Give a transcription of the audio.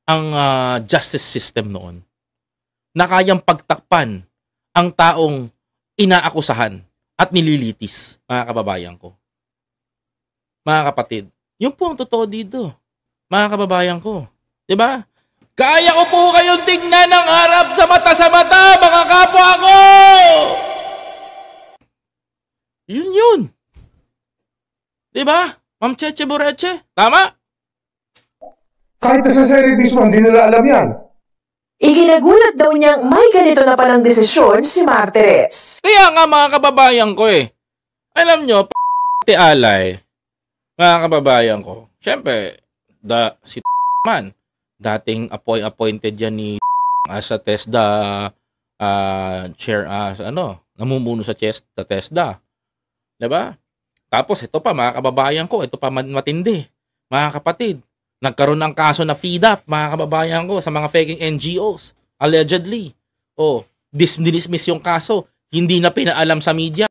ang justice system noon na kayang pagtakpan ang taong inaakusahan at nililitis, mga kababayan ko. Mga kapatid, yun po ang totoo dito, mga kababayan ko. Diba? Kaya ko po kayong tingnan ng harap sa mata, mga kapwa ko! Yun. Diba? Ma'am Cheche Boreche? Tama? Kahit na sa Senate mismo, hindi nila alam yan. Iginagulat daw niyang may ganito na palang desisyon si Martires. Kaya nga mga kababayan ko alam nyo, alay, mga kababayan ko, syempre, si man, dating appointed yan ni as a TESDA chair, namumuno sa TESDA. Diba? Tapos ito pa mga kababayan ko, ito pa matindi, mga kapatid. Nagkaroon ng kaso na FIDAF, mga kababayan ko, sa mga faking NGOs, allegedly. Dinismiss yung kaso, hindi na pinaalam sa media.